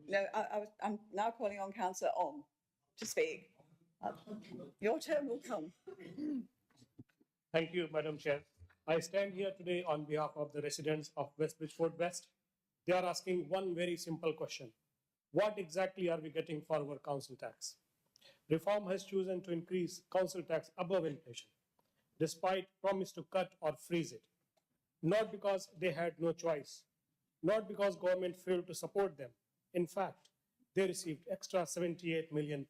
No, I'm now calling on Councillor On to speak. Your turn will come. Thank you, Madam Chair. I stand here today on behalf of the residents of West Bridgeford West. They are asking one very simple question. What exactly are we getting for our council tax? Reform has chosen to increase council tax above inflation, despite promise to cut or freeze it. Not because they had no choice, not because government failed to support them. In fact, they received extra £78 million.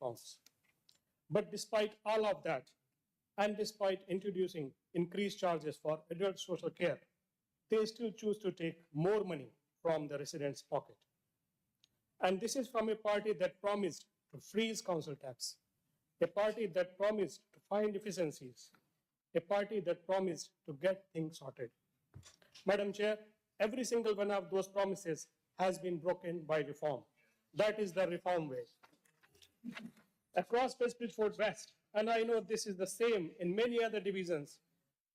But despite all of that, and despite introducing increased charges for adult social care, they still choose to take more money from the residents' pocket. And this is from a party that promised to freeze council tax, a party that promised to find efficiencies, a party that promised to get things sorted. Madam Chair, every single one of those promises has been broken by reform. That is the reform way. Across West Bridgeford West, and I know this is the same in many other divisions,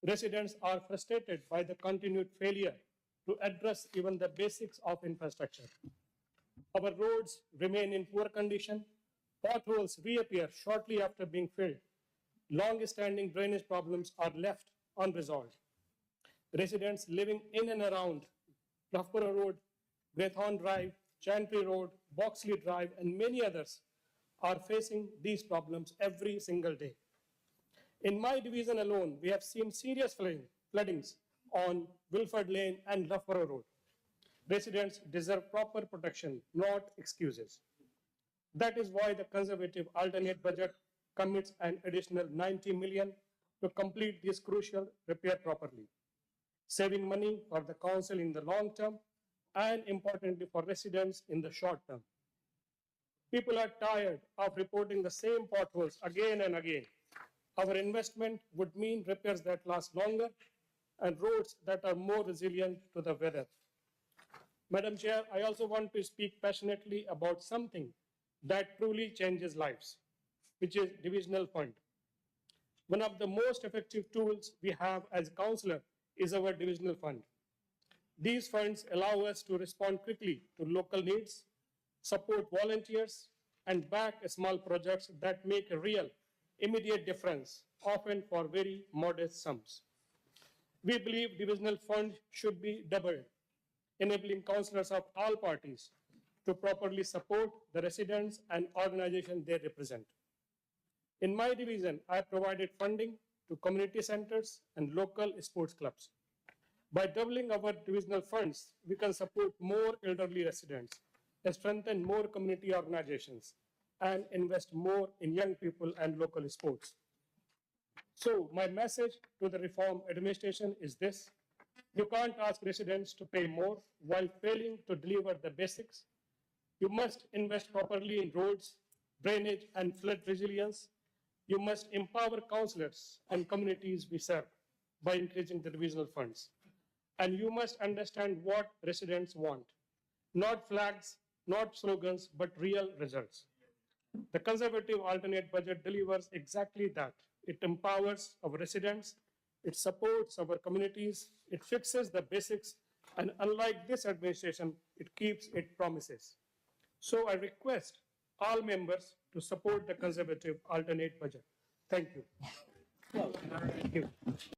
residents are frustrated by the continued failure to address even the basics of infrastructure. Our roads remain in poor condition, potholes reappear shortly after being filled, long-standing drainage problems are left unresolved. Residents living in and around Loughborough Road, Greythorn Drive, Chantry Road, Boxley Drive, and many others are facing these problems every single day. In my division alone, we have seen serious floodings on Wilford Lane and Loughborough Road. Residents deserve proper protection, not excuses. That is why the Conservative alternate budget commits an additional 90 million to complete this crucial repair properly, saving money for the council in the long term and importantly for residents in the short term. People are tired of reporting the same potholes again and again. Our investment would mean repairs that last longer and roads that are more resilient to the weather. Madam Chair, I also want to speak passionately about something that truly changes lives, which is divisional fund. One of the most effective tools we have as a councillor is our divisional fund. These funds allow us to respond quickly to local needs, support volunteers, and back small projects that make a real, immediate difference, often for very modest sums. We believe divisional fund should be doubled, enabling councillors of all parties to properly support the residents and organizations they represent. In my division, I provided funding to community centers and local sports clubs. By doubling our divisional funds, we can support more elderly residents, strengthen more community organizations, and invest more in young people and local sports. So my message to the Reform administration is this: you can't ask residents to pay more while failing to deliver the basics. You must invest properly in roads, drainage, and flood resilience. You must empower councillors and communities we serve by increasing the divisional funds. And you must understand what residents want. Not flags, not slogans, but real results. The Conservative alternate budget delivers exactly that. It empowers our residents, it supports our communities, it fixes the basics, and unlike this administration, it keeps its promises. So I request all members to support the Conservative alternate budget. Thank you. Thank you.